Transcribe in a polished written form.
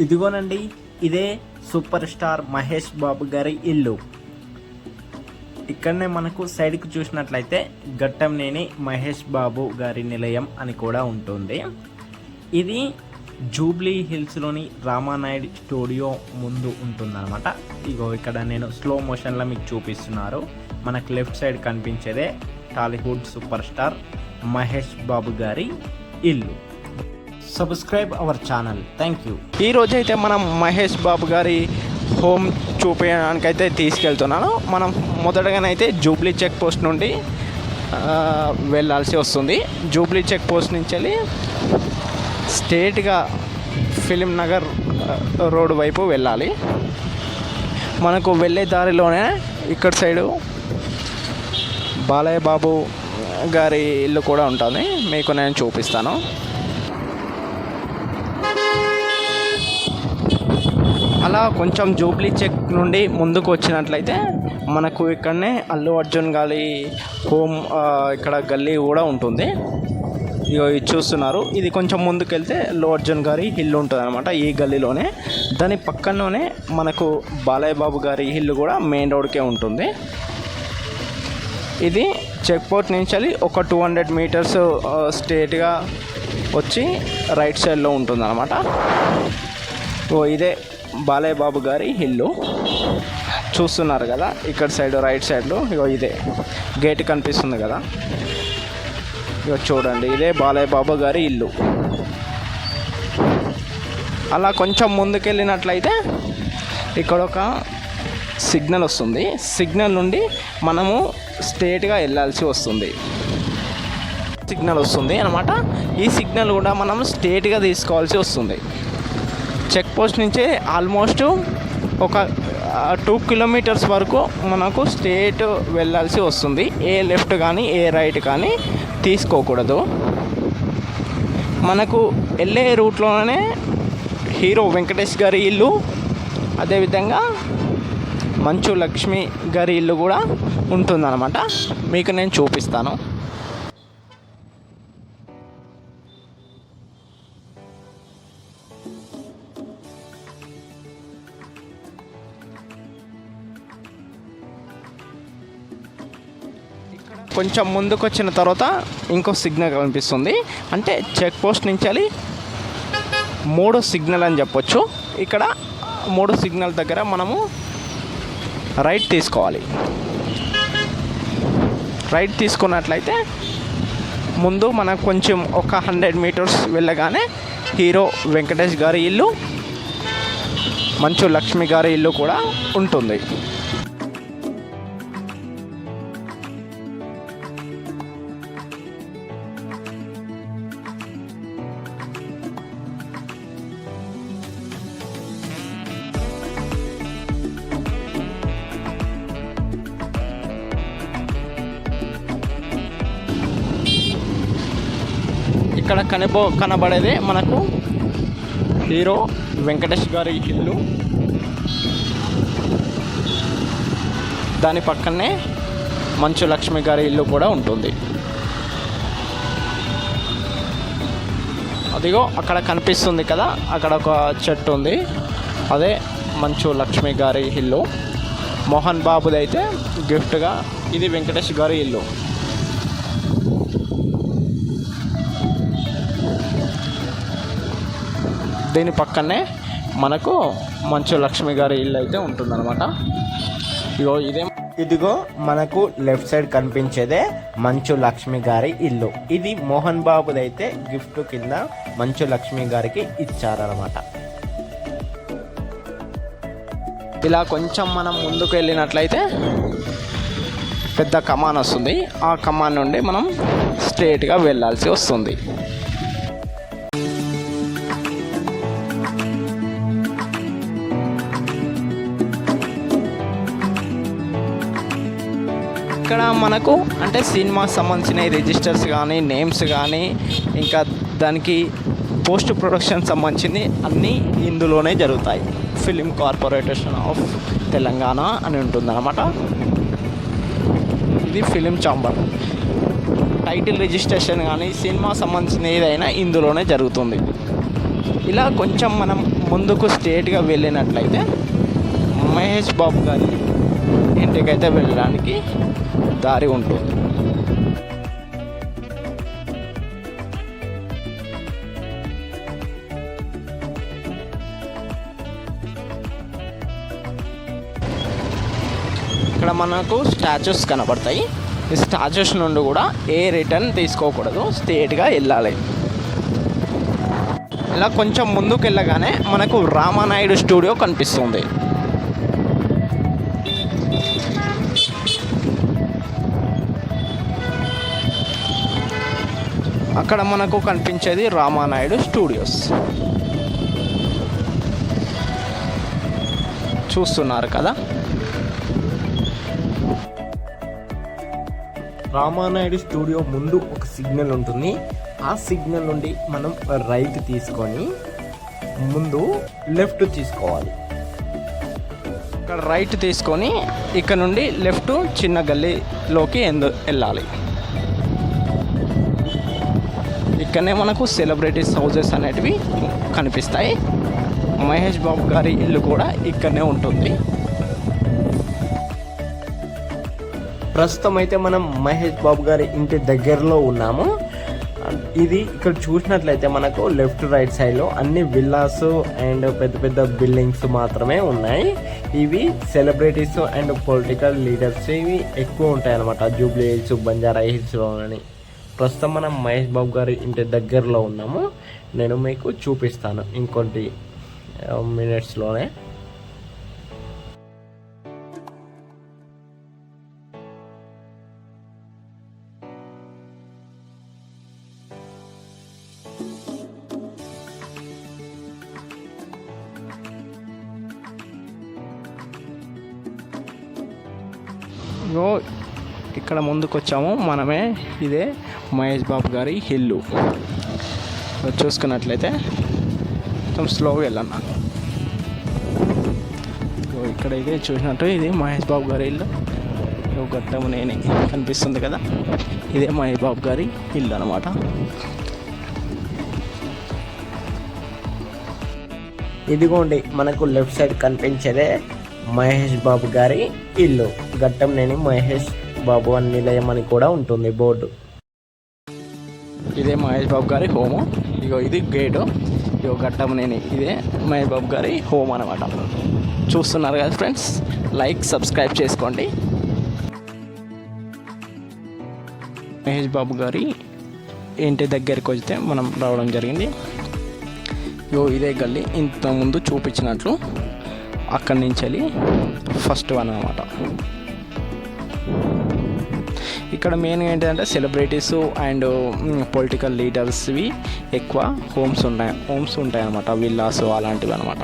ఇదిగోనండి, ఇదే super star Mahesh Babu గారి ఇల్లు. ఇక్కడనే మనకు సైడ్కి చూసినట్లయితే ఘట్టంనేని మహేష్ బాబు గారి నిలయం అని కూడా ఉంటుంది. ఇది జూబ్లీ హిల్స్లోని రామానాయుడు స్టూడియో ముందు ఉంటుందన్నమాట. ఇగో ఇక్కడ నేను స్లో మోషన్లో మీకు చూపిస్తున్నారు. మనకు లెఫ్ట్ సైడ్ కనిపించేదే టాలీవుడ్ సూపర్ స్టార్ మహేష్ బాబు గారి ఇల్లు. Subscribe our channel. Thank you. ఈరోజైతే మనం మహేష్ బాబు గారి హోమ్ చూపించడానికైతే తీసుకెళ్తున్నాను. మనం మొదటగానైతే జూబ్లీ చెక్ పోస్ట్ నుండి వెళ్ళాల్సి వస్తుంది. జూబ్లీ చెక్ పోస్ట్ నుంచి వెళ్ళి స్ట్రేట్గా ఫిలిం నగర్ రోడ్ వైపు వెళ్ళాలి. మనకు వెళ్ళే దారిలోనే ఇక్కడ సైడు బాలయ్య బాబు గారి ఇల్లు కూడా ఉంటుంది. మీకు నేను చూపిస్తాను. అలా కొంచెం జూబ్లీ చెక్ నుండి ముందుకు వచ్చినట్లయితే మనకు ఇక్కడనే అల్లు అర్జున్ గారి హోమ్ ఇక్కడ గల్లీ కూడా ఉంటుంది. ఇది చూస్తున్నారు. ఇది కొంచెం ముందుకు వెళ్తే అల్లు అర్జున్ గారి ఇల్లు ఉంటుంది అనమాట, ఈ గల్లీలోనే. దాని పక్కనలోనే మనకు బాలయ్య బాబు గారి ఇల్లు కూడా మెయిన్ రోడ్కే ఉంటుంది. ఇది చెక్ పోస్ట్ నుంచి ఒక 200 మీటర్స్ స్ట్రేట్గా వచ్చి రైట్ సైడ్లో ఉంటుంది అనమాట. ఇదే బాలయ్య బాబు గారి ఇల్లు చూస్తున్నారు కదా. ఇక్కడ సైడ్ రైట్ సైడ్లో ఇదే గేట్ కనిపిస్తుంది కదా. చూడండి, ఇదే బాలయ్య బాబు గారి ఇల్లు. అలా కొంచెం ముందుకెళ్ళినట్లయితే ఇక్కడ ఒక సిగ్నల్ వస్తుంది. సిగ్నల్ నుండి మనము స్ట్రేట్గా వెళ్ళాల్సి వస్తుంది. సిగ్నల్ వస్తుంది అనమాట. ఈ సిగ్నల్ కూడా మనం స్ట్రేట్గా తీసుకోవాల్సి వస్తుంది. చెక్ పోస్ట్ నుంచి ఆల్మోస్ట్ ఒక 2 కిలోమీటర్స్ వరకు మనకు స్ట్రేట్ వెళ్ళాల్సి వస్తుంది. ఏ లెఫ్ట్ కానీ ఏ రైట్ కానీ తీసుకోకూడదు. మనకు వెళ్ళే రూట్లోనే హీరో వెంకటేష్ గారి ఇల్లు, అదేవిధంగా మంచు లక్ష్మి గారి ఇల్లు కూడా ఉంటుందన్నమాట. మీకు నేను చూపిస్తాను. కొంచెం ముందుకు వచ్చిన తర్వాత ఇంకో సిగ్నల్ కనిపిస్తుంది. అంటే చెక్ పోస్ట్ నుంచి 3 సిగ్నల్ అని చెప్పొచ్చు. ఇక్కడ 3 సిగ్నల్ దగ్గర మనము రైట్ తీసుకోవాలి. రైట్ తీసుకున్నట్లయితే ముందు మనకు కొంచెం ఒక 100 మీటర్స్ వెళ్ళగానే హీరో వెంకటేష్ గారి ఇల్లు, మంచు లక్ష్మి గారి ఇల్లు కూడా ఉంటుంది. ఇక్కడ కనబడేదే మనకు హీరో వెంకటేష్ గారి ఇల్లు. దాని పక్కనే మంచు లక్ష్మి గారి ఇల్లు కూడా ఉంటుంది. అదిగో అక్కడ కనిపిస్తుంది కదా, అక్కడ ఒక చెట్టు ఉంది. అదే మంచు లక్ష్మి గారి ఇల్లు. మోహన్ బాబుది అయితే గిఫ్ట్గా. ఇది వెంకటేష్ గారి ఇల్లు. దీని పక్కనే మనకు మంచు లక్ష్మి గారి ఇల్లు అయితే ఉంటుందన్నమాట. ఇదిగో మనకు లెఫ్ట్ సైడ్ కనిపించేదే మంచు లక్ష్మి గారి ఇల్లు. ఇది మోహన్ బాబుది అయితే గిఫ్ట్ కింద మంచు లక్ష్మి గారికి ఇచ్చారనమాట. ఇలా కొంచెం మనం ముందుకు వెళ్ళినట్లయితే పెద్ద కమాన్ వస్తుంది. ఆ కమాన్ నుండి మనం స్ట్రేట్గా వెళ్ళాల్సి వస్తుంది. ఇక్కడ మనకు అంటే సినిమాకి సంబంధించిన రిజిస్టర్స్ కానీ, నేమ్స్ కానీ, ఇంకా దానికి పోస్ట్ ప్రొడక్షన్ సంబంధించింది అన్నీ ఇందులోనే జరుగుతాయి. ఫిలిం కార్పొరేషన్ ఆఫ్ తెలంగాణ అని ఉంటుందన్నమాట. ఇది ఫిలిం ఛాంబర్. టైటిల్ రిజిస్ట్రేషన్ కానీ సినిమా సంబంధించిన ఏదైనా ఇందులోనే జరుగుతుంది. ఇలా కొంచెం మనం ముందుకు స్ట్రేట్గా వెళ్ళినట్లయితే మహేష్ బాబు గారి ఇంటికైతే వెళ్ళడానికి దారి ఉంటుంది. ఇక్కడ మనకు స్టాచ్యూస్ కనబడతాయి. ఈ స్టాచ్యూస్ నుండి కూడా ఏ రిటర్న్ తీసుకోకూడదు, స్ట్రేట్గా వెళ్ళాలి. ఇలా కొంచెం ముందుకు వెళ్ళగానే మనకు రామానాయుడు స్టూడియో కనిపిస్తుంది. అక్కడ మనకు కనిపించేది రామానాయుడు స్టూడియోస్. చూస్తున్నారు కదా. రామానాయుడు స్టూడియో ముందు ఒక సిగ్నల్ ఉంటుంది. ఆ సిగ్నల్ నుండి మనం రైట్ తీసుకొని ముందు లెఫ్ట్ తీసుకోవాలి. ఇక్కడ రైట్ తీసుకొని ఇక్కడ నుండి లెఫ్ట్ చిన్న గల్లీలోకి వెళ్ళాలి. ఇక్కడనే మనకు సెలబ్రిటీస్ హౌసెస్ అనేటివి కనిపిస్తాయి. మహేష్ బాబు గారి ఇల్లు కూడా ఇక్కడనే ఉంటుంది. ప్రస్తుతం అయితే మనం మహేష్ బాబు గారి ఇంటి దగ్గరలో ఉన్నాము. ఇది ఇక్కడ చూసినట్లయితే మనకు లెఫ్ట్ రైట్ సైడ్లో అన్ని విల్లాస్ అండ్ పెద్ద పెద్ద బిల్డింగ్స్ మాత్రమే ఉన్నాయి. ఇవి సెలబ్రిటీస్ అండ్ పొలిటికల్ లీడర్స్ ఇవి ఎక్కువ ఉంటాయి అన్నమాట. జూబ్లీ హిల్స్, బంజారా హిల్స్లో అని. ప్రస్తుతం మనం మహేష్ బాబు గారి ఇంటి దగ్గరలో ఉన్నాము. నేను మీకు చూపిస్తాను ఇంకొన్ని మినిట్స్లోనే. ఇక్కడ ముందుకు వచ్చాము మనమే. ఇదే మహేష్ బాబు గారి ఇల్లు. చూసుకున్నట్లయితే కొంచెం స్లోగా వెళ్ళన్నా. ఇక్కడ ఇదే చూసినట్టు ఇది మహేష్ బాబు గారి ఇల్లు. గట్టము నేనే కనిపిస్తుంది కదా, ఇదే మహేష్ బాబు గారి ఇల్లు అన్నమాట. ఇదిగోండి మనకు లెఫ్ట్ సైడ్ కనిపించేదే మహేష్ బాబు గారి ఇల్లు. గట్టంనేని మహేష్ బాబు అని నిలయం అని కూడా ఉంటుంది బోర్డు. ఇదే మహేష్ బాబు గారి హోము. ఇగో ఇది గేటు. ఇగో గట్టంనేని ఇదే మహేష్ బాబు గారి హోమ్ అనమాట. చూస్తున్నారు కదా ఫ్రెండ్స్, లైక్ సబ్స్క్రైబ్ చేసుకోండి. మహేష్ బాబు గారి ఇంటి దగ్గరికి వస్తే మనం రావడం జరిగింది. ఇగో ఇదే గల్లీ ఇంతకుముందు చూపించినట్లు అక్కడి నుంచి వెళ్ళి ఫస్ట్ వన్ అనమాట. ఇక్కడ మెయిన్ ఏంటంటే సెలబ్రిటీస్ అండ్ పొలిటికల్ లీడర్స్వి ఎక్కువ హోమ్స్ ఉంటాయి అన్నమాట. విల్లాస్ అలాంటివి అనమాట.